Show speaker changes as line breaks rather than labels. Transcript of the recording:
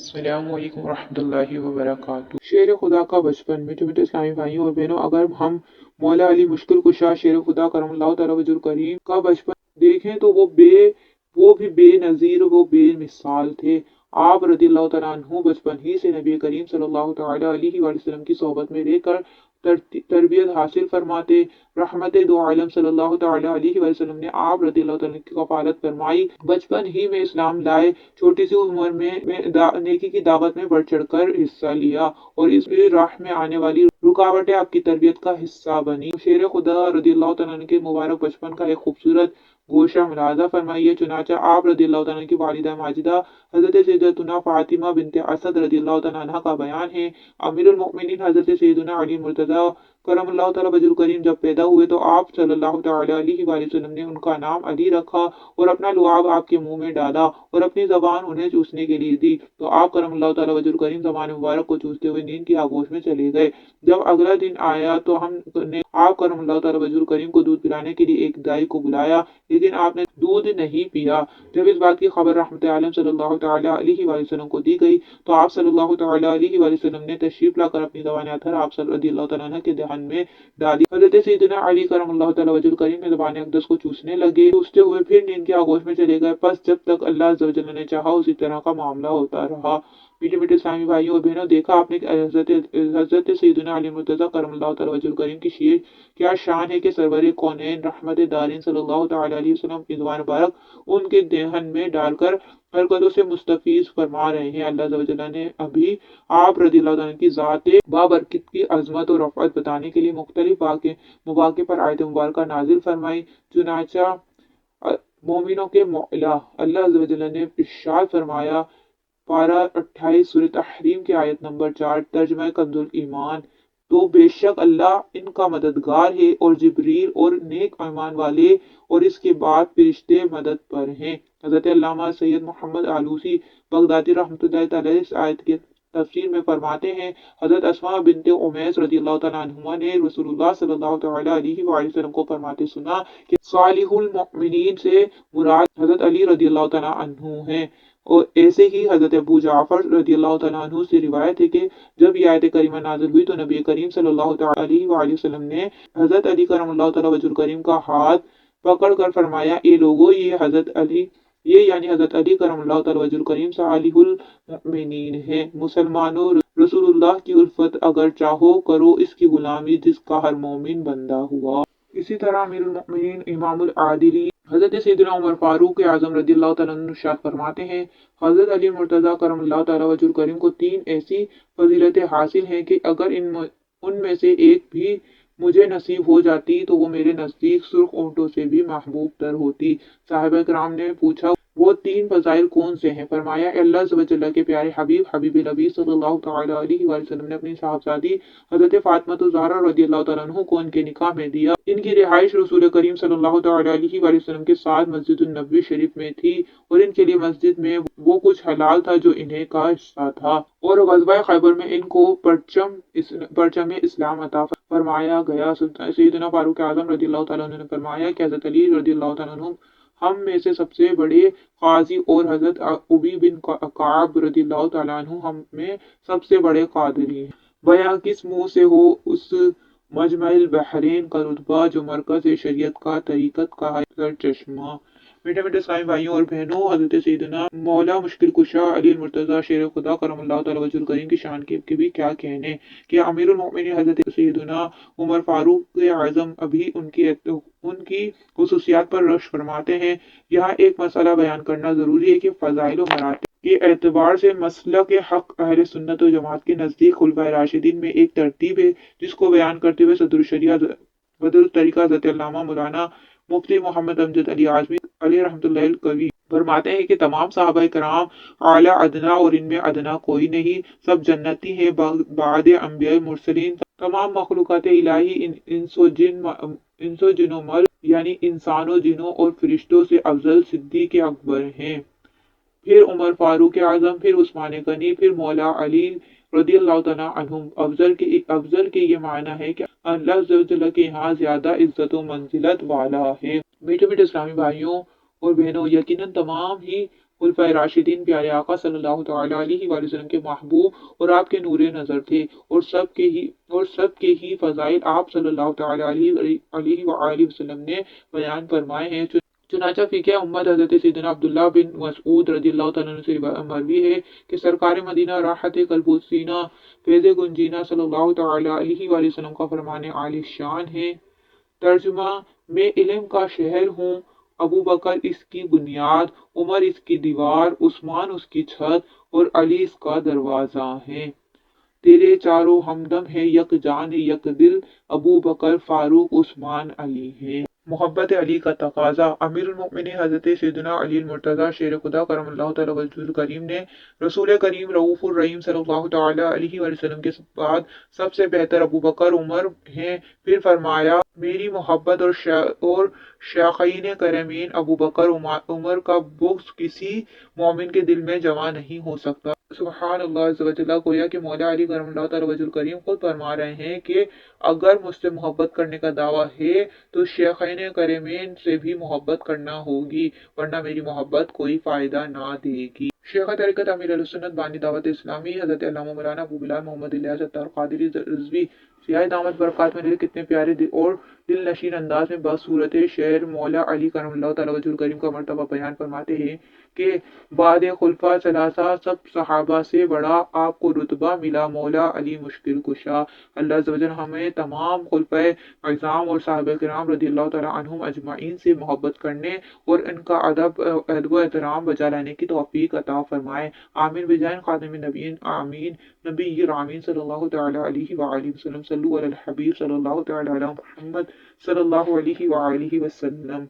السلام علیکم ورحمۃ اللہ وبرکاتہ۔ شیر خدا کا بچپن۔ میٹھے میٹھے اسلامی بھائیوں اور بہنوں، اگر ہم مولا علی مشکل کشا شیر خدا کرم اللہ تعالی وجہ کریم کا بچپن دیکھیں تو وہ بھی بے نظیر، وہ بے مثال تھے۔ آپ رضی اللہ تعالیٰ عنہ بچپن ہی سے نبی کریم صلی اللہ تعالی علیہ وآلہ وسلم کی صحبت میں رہ کر تربیت حاصل فرماتے۔ رحمت دو عالم صلی اللہ تعالی علیہ وآلہ وسلم نے آپ رضی اللہ تعالیٰ کی کفالت فرمائی، بچپن ہی میں اسلام لائے، چھوٹی سی عمر میں نیکی کی دعوت میں بڑھ چڑھ کر حصہ لیا اور اس راہ میں آنے والی رکاوٹیں آپ کی تربیت کا حصہ بنی۔ شیر خدا رضی اللہ تعالیٰ عنہ کے مبارک بچپن کا ایک خوبصورت گوشہ ملاحظہ فرمائیے۔ چنانچہ آپ رضی اللہ تعالیٰ عنہ کی والدہ ماجدہ حضرت سیدتنا فاطمہ بنت اسد رضی اللہ تعالیٰ عنہ کا بیان ہے، امیر المؤمنین حضرت سیدنا علی مرتضیٰ کرم اللہ تعالیٰ وجہ کریم جب پیدا ہوئے تو آپ صلی اللہ تعالی علیہ وآلہ وسلم نے ان کا نام علی رکھا اور اپنا لعاب آپ کے منہ میں ڈالا اور اپنی زبان انہیں چوسنے کے لیے دی تو آپ کرم اللہ تعالیٰ وجہ کریم زبان مبارک کو چوستے ہوئے نیند کی آغوش میں چلے گئے۔ جب اگلا دن آیا تو ہم نے آپ کرم اللہ تعالیٰ وجہ کریم کو دودھ پلانے کے لیے ایک دائی کو بلایا، لیکن آپ نے دودھ نہیں پیا۔ جب اس بات کی خبر رحمت عالم صلی اللہ تعالی علیہ وآلہ وسلم کو دی گئی تو آپ صلی اللہ تعالی علیہ وآلہ وسلم نے تشریف لا کر اپنی زبان اطہر آپ صلی اللہ تعالیٰ عنہ کے دہن میں ڈالی۔ حضرت سیدنا علی کرم اللہ تعالی وجہ کریم نے زبان اقدس کو چوسنے لگے، چوستے ہوئے پھر نیند کی آغوش میں چلے گئے، پس جب تک اللہ عز و جل نے چاہا اسی طرح کا معاملہ ہوتا رہا۔ میٹھے میٹھے اسلامی بھائیوں اور بہنوں، دیکھا آپ نے حضرت سیدنا علی مرتضیٰ کرم اللہ تعالی وجہ کریم کی شیر کیا شان ہے کہ سرور کونین رحمت دارین صلی اللہ تعالی علیہ وسلم کی زبان مبارک ان کے دہن میں ڈال کر حرکتوں سے مستفیض فرما رہے ہیں۔ اللہ عز و جل نے ابھی آپ رضی اللہ عنہ کی ذات بابرکت کی عظمت اور رفعت بتانے کے لیے مختلف مواقع پر آیت مبارکہ نازل فرمائی۔ چنانچہ مومنوں کے مولا اللہ عز و جل نے ارشاد فرمایا، پارہ 28 سورہ تحریم کی آیت نمبر 4، ترجمہ کنز ایمان، تو بے شک اللہ ان کا مددگار ہے اور جبریل اور نیک ایمان والے اور اس کے بعد فرشتے مدد پر ہیں۔ حضرت علامہ سید محمد آلوسی بغدادی رحمۃ اللہ تعالی اس آیت کے تفسیر میں فرماتے ہیں، حضرت اسماء بنت امیس رضی اللہ تعالیٰ عنہما نے رسول اللہ صلی اللہ تعالی علیہ وآلہ وسلم کو فرماتے سنا کہ صالح المؤمنین سے مراد حضرت علی رضی اللہ تعالیٰ عنہ ہیں۔ اور ایسے ہی حضرت ابو جعفر رضی اللہ تعالیٰ عنہ سے روایت ہے کہ جب یہ آیت کریمہ نازل ہوئی تو نبی کریم صلی اللہ تعالی علیہ وآلہ وسلم نے حضرت علی کرم اللہ تعالی وجہ کریم کا ہاتھ پکڑ کر فرمایا، اے لوگو، یہ یعنی حضرت علی کرم اللہ تعالی وجہ کریم صالح المؤمنین ہیں۔ مسلمانوں، رسول اللہ کی الفت اگر چاہو کرو اس کی غلامی جس کا ہر مومن بندہ ہوا۔ اسی طرح امیر المؤمنین امام العادلین حضرت سیدنا عمر فاروق اعظم رضی اللہ تعالیٰ عنہ ارشاد فرماتے ہیں، حضرت علی مرتضیٰ کرم اللہ تعالیٰ وجہ کریم کو 3 ایسی فضیلتیں حاصل ہیں کہ اگر ان میں سے ایک بھی مجھے نصیب ہو جاتی تو وہ میرے نزدیک سرخ اونٹوں سے بھی محبوب تر ہوتی۔ صحابہ کرام نے پوچھا وہ 3 فضائل کون سے ہیں؟ فرمایا، اللہ عز و جل کے پیارے حبیب نبی صلی اللہ تعالی علیہ وآلہ وسلم نے اپنی صاحبزادی حضرت فاطمہ الزہرا رضی اللہ تعالیٰ عنہ کو ان کے نکاح میں دیا۔ ان کی رہائش رسول کریم صلی اللہ تعالی علیہ وآلہ وسلم کے ساتھ مسجد النبوی شریف میں تھی اور ان کے لیے مسجد میں وہ کچھ حلال تھا جو انہیں کا حصہ تھا، اور غزوہ خیبر میں ان کو پرچم اسلام عطا فرمایا گیا۔ سیدنا فاروق اعظم رضی اللہ تعالیٰ عنہ نے فرمایا کہ حضرت علی رضی اللہ تعالیٰ عنہ ہم میں سے سب سے بڑے قاضی اور حضرت ابی بن کعب رضی اللہ تعالیٰ عنہ ہم میں سب سے بڑے قادری ہیں۔ بیاں کس منہ سے ہو اس مجمع البحرین کا رتبہ جو مرکز شریعت کا طریقت کا سرچشمہ۔ میٹھے میٹھے اسلامی بھائیوں اور بہنوں، حضرت سیدنا مولا مشکل کشا علی المرتضیٰ شیر خدا کرم اللہ تعالی وجہ کریم کی شان کے بھی کیا کہنے کہ امیر المؤمنین حضرت سیدنا عمر فاروق اعظم ابھی ان کی خصوصیات پر رشک فرماتے ہیں۔ یہاں ایک مسئلہ بیان کرنا ضروری ہے کہ فضائل و مراتب کے اعتبار سے مسلک حق اہل سنت و جماعت کے نزدیک خلفائے راشدین میں ایک ترتیب ہے جس کو بیان کرتے ہوئے صدر الشریعہ بدر الطریقہ حضرت علامہ مولانا مفتی محمد امجد علی اعظمی علیہ رحمۃ اللہ القوی فرماتے ہیں کہ تمام صحابہ کرام اعلیٰ ادنا اور ان میں ادنا کوئی نہیں، سب جنتی ہیں بعد انبیاء مرسلین۔ تمام مخلوقات الہی انس و جن و مرد یعنی انسانوں، جنوں اور فرشتوں سے افضل صدیق اکبر ہیں، پھر عمر فاروق اعظم، پھر عثمان غنی، پھر مولا علی رضی اللہ تعالیٰ عنہم۔ افضل کے یہ معنی ہے کہ اللہ عز و جل کے یہاں زیادہ عزت و منزلت والا ہے۔ میٹھے میٹھے اسلامی بھائیوں اور بہنوں، یقیناً تمام ہی خلفائے راشدین پیارے آقا صلی اللہ تعالیٰ علیہ وآلہ وسلم کے محبوب اور آپ کے نور نظر تھے، اور سب کے ہی فضائل آپ صلی اللہ تعالیٰ علیہ وآلہ وسلم نے بیان فرمائے ہیں۔ چنانچہ فقہ امت حضرت سیدنا عبداللہ بن مسعود رضی اللہ تعالیٰ عنہ سے مروی ہے کہ سرکار مدینہ راحت قلب و سینہ فیض گنجینہ صلی اللہ تعالیٰ علیہ وآلہ وسلم کا فرمان عالی شان ہے۔ ترجمہ: میں علم کا شہر ہوں، ابو بکر اس کی بنیاد، عمر اس کی دیوار، عثمان اس کی چھت اور علی اس کا دروازہ ہے۔ تیرے چاروں ہمدم ہے، یک جان یک دل، ابو بکر فاروق عثمان علی ہے۔ محبت علی کا تقاضا۔ امیر المؤمنین حضرت سیدنا علی المرتضیٰ شیر خدا کرم اللہ تعالیٰ وجہ الکریم نے رسول کریم رؤوف الرحیم صلی اللہ تعالیٰ علیہ وآلہ وسلم کے بعد سب سے بہتر ابو بکر عمر ہیں۔ پھر فرمایا، میری محبت اور شیخین کرمین ابو بکر عمر کا بغض کسی مومن کے دل میں جمع نہیں ہو سکتا۔ سبحان اللہ عز و جل، گویا کہ مولا علی کرم اللہ تعالیٰ وجہ الکریم خود فرما رہے ہیں کہ اگر مجھ سے محبت کرنے کا دعویٰ ہے تو شیخین کرمین سے بھی محبت کرنا ہوگی، ورنہ میری محبت کوئی فائدہ نہ دے گی۔ شیخ طریقت امیر اہل سنت بانی دعوت اسلامی حضرت علامہ مولانا ابو بلال محمد الیاس اتار قادری رضوی سیاہ دامت برکات میں کتنے پیارے اور دل نشین انداز میں بصورت شعر مولا علی کرم اللہ تعالیٰ وجہ الکریم کا مرتبہ بیان فرماتے ہیں کہ بعد خلفاء ثلاثہ سب صحابہ سے بڑا آپ کو رتبہ ملا، مولا علی مشکل کشا۔ اللہ عز و جل ہمیں تمام خلفائے اعظام اور صحابہ کرام رضی اللہ تعالیٰ عنہم اجمعین سے محبت کرنے اور ان کا ادب و احترام بجا لانے کی توفیق عطا فرمائے۔ آمین بجائے خاتم النبیین، آمین نبی آمین صلی اللہ تعالیٰ علیہ وآلہ وسلم۔ صلو علی الحبیب صلی اللہ تعالیٰ علی محمد صلی اللہ علیہ وآلہ وسلم۔